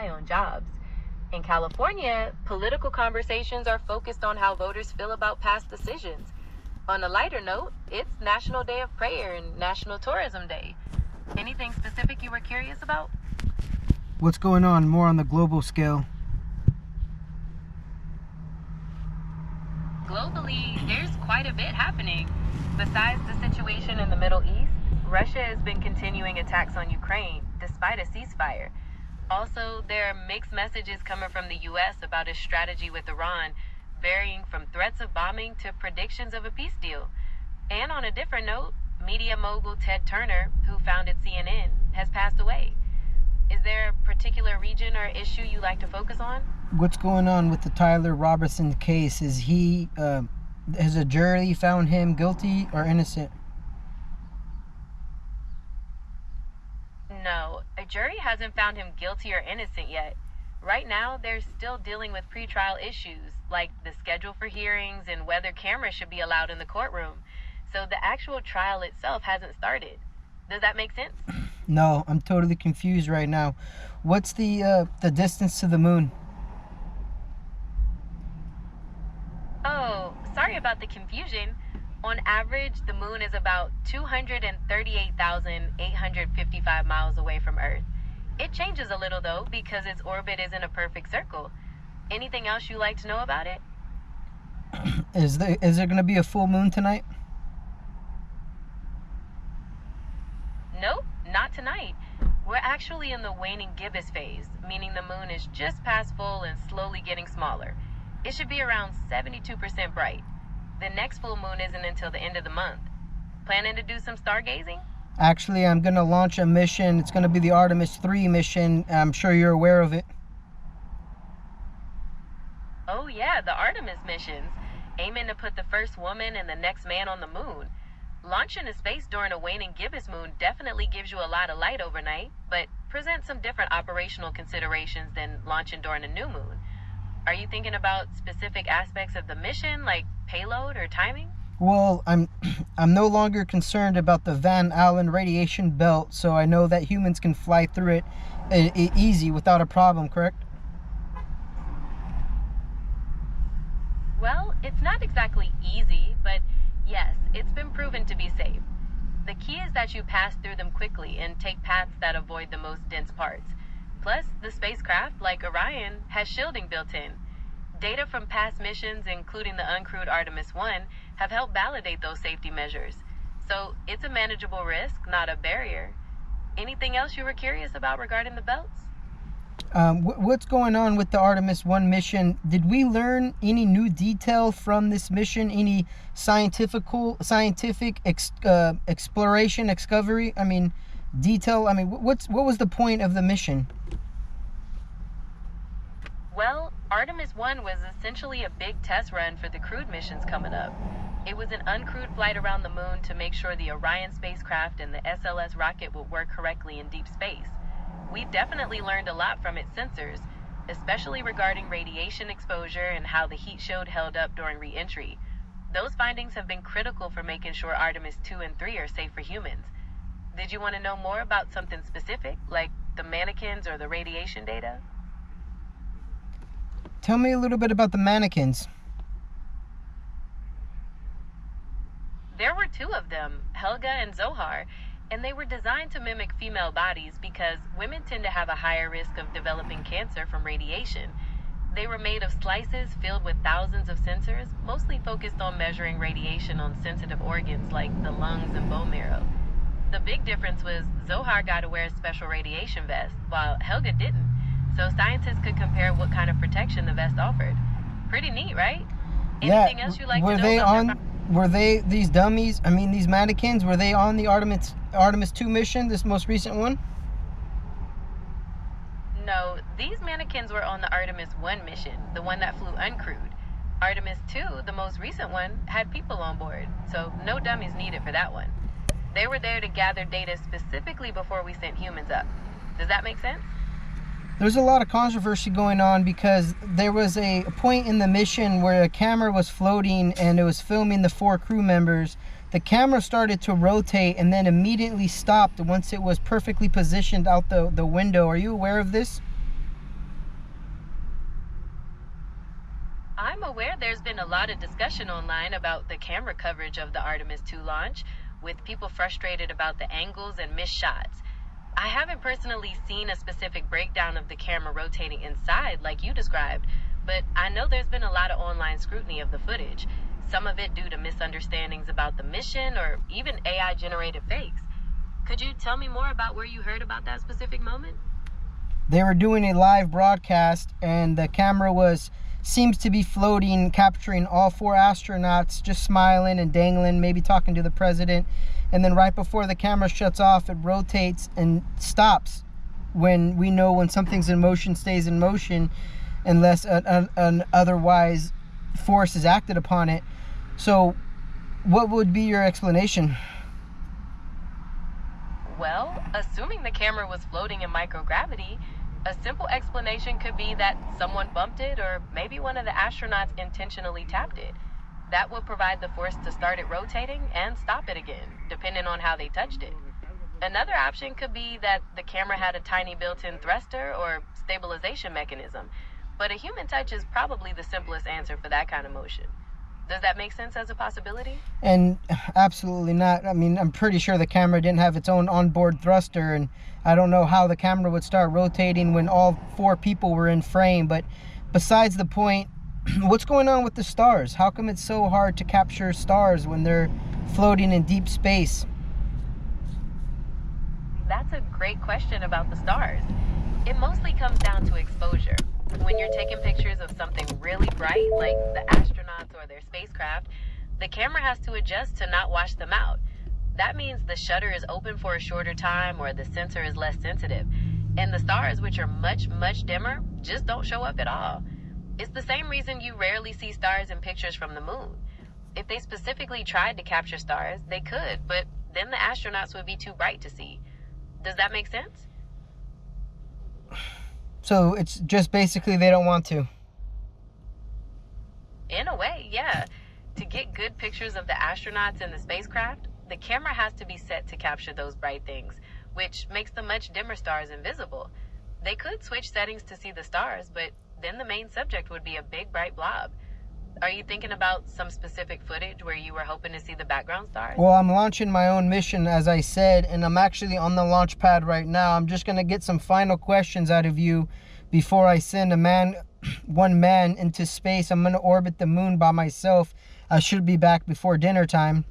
rely on jobs. In California, political conversations are focused on how voters feel about past decisions. On a lighter note, it's National Day of Prayer and National Tourism Day. Anything specific you were curious about? What's going on more on the global scale? Globally, there's quite a bit happening. Besides the situation in the Middle East, Russia has been continuing attacks on Ukraine despite a ceasefire. Also, there are mixed messages coming from the U.S. about its strategy with Iran, varying from threats of bombing to predictions of a peace deal. And on a different note, media mogul Ted Turner, who founded CNN, has passed away. Is there a particular region or issue you like to focus on? What's going on with the Tyler Robertson case? Is he, has a jury found him guilty or innocent? No, a jury hasn't found him guilty or innocent yet. Right now, they're still dealing with pretrial issues, like the schedule for hearings and whether cameras should be allowed in the courtroom. So the actual trial itself hasn't started. Does that make sense? No, I'm totally confused right now. What's the distance to the moon? Oh, sorry about the confusion. On average, the moon is about 238,855 miles away from Earth. It changes a little though because its orbit isn't a perfect circle. Anything else you'd like to know about it? Is there going to be a full moon tonight? Nope, not tonight. We're actually in the waning gibbous phase, meaning the moon is just past full and slowly getting smaller. It should be around 72% bright. The next full moon isn't until the end of the month. Planning to do some stargazing? Actually, I'm going to launch a mission. It's going to be the Artemis 3 mission. I'm sure you're aware of it. Oh yeah, the Artemis missions. Aiming to put the first woman and the next man on the moon. Launching to space during a waning gibbous moon definitely gives you a lot of light overnight, but presents some different operational considerations than launching during a new moon. Are you thinking about specific aspects of the mission, like payload or timing? Well, I'm no longer concerned about the Van Allen radiation belt, so I know that humans can fly through it easy without a problem, correct? Well, it's not exactly easy, but yes, it's been proven to be safe. The key is that you pass through them quickly and take paths that avoid the most dense parts. Plus, the spacecraft, like Orion, has shielding built in. Data from past missions, including the uncrewed Artemis 1, have helped validate those safety measures. So it's a manageable risk, not a barrier. Anything else you were curious about regarding the belts? What's going on with the Artemis 1 mission? Did we learn any new detail from this mission? Any scientific exploration, discovery? I mean, detail. I mean, what was the point of the mission? Well, Artemis 1 was essentially a big test run for the crewed missions coming up. It was an uncrewed flight around the moon to make sure the Orion spacecraft and the SLS rocket would work correctly in deep space. We've definitely learned a lot from its sensors, especially regarding radiation exposure and how the heat shield held up during re-entry. Those findings have been critical for making sure Artemis 2 and 3 are safe for humans. Did you want to know more about something specific, like the mannequins or the radiation data? Tell me a little bit about the mannequins. There were two of them, Helga and Zohar, and they were designed to mimic female bodies because women tend to have a higher risk of developing cancer from radiation. They were made of slices filled with thousands of sensors, mostly focused on measuring radiation on sensitive organs like the lungs and bone marrow. The big difference was Zohar got to wear a special radiation vest, while Helga didn't. So scientists could compare what kind of protection the vest offered. Pretty neat, right? Anything else you'd like to know? Were they these dummies? I mean, these mannequins. Were they on the Artemis 2 mission? This most recent one? No, these mannequins were on the Artemis 1 mission, the one that flew uncrewed. Artemis 2, the most recent one, had people on board, so no dummies needed for that one. They were there to gather data specifically before we sent humans up. Does that make sense? There's a lot of controversy going on because there was a point in the mission where a camera was floating and it was filming the 4 crew members. The camera started to rotate and then immediately stopped once it was perfectly positioned out the window. Are you aware of this? there's been a lot of discussion online about the camera coverage of the Artemis 2 launch, with people frustrated about the angles and missed shots. I haven't personally seen a specific breakdown of the camera rotating inside like you described, but I know there's been a lot of online scrutiny of the footage, some of it due to misunderstandings about the mission or even AI generated fakes. Could you tell me more about where you heard about that specific moment? They were doing a live broadcast, and the camera seems to be floating, capturing all four astronauts just smiling and dangling, maybe talking to the president. And then right before the camera shuts off, it rotates and stops. When we know when something's in motion, stays in motion unless an otherwise force is acted upon it. So what would be your explanation? Well, assuming the camera was floating in microgravity, a simple explanation could be that someone bumped it or maybe one of the astronauts intentionally tapped it. That would provide the force to start it rotating and stop it again, depending on how they touched it. Another option could be that the camera had a tiny built-in thruster or stabilization mechanism, but a human touch is probably the simplest answer for that kind of motion. Does that make sense as a possibility? And absolutely not. I mean, I'm pretty sure the camera didn't have its own onboard thruster, and I don't know how the camera would start rotating when all four people were in frame. But besides the point, what's going on with the stars? How come it's so hard to capture stars when they're floating in deep space? That's a great question about the stars. It mostly comes down to exposure. When you're taking pictures of something really bright, like the astronauts or their spacecraft, the camera has to adjust to not wash them out. That means the shutter is open for a shorter time or the sensor is less sensitive. And the stars, which are much, much dimmer, just don't show up at all. It's the same reason you rarely see stars in pictures from the moon. If they specifically tried to capture stars, they could, but then the astronauts would be too bright to see. Does that make sense? So it's just basically they don't want to. In a way, yeah. To get good pictures of the astronauts and the spacecraft, the camera has to be set to capture those bright things, which makes the much dimmer stars invisible. They could switch settings to see the stars, but then the main subject would be a big bright blob. Are you thinking about some specific footage where you were hoping to see the background stars? Well, I'm launching my own mission, as I said, and I'm actually on the launch pad right now. I'm just going to get some final questions out of you before I send one man into space. I'm going to orbit the moon by myself. I should be back before dinner time.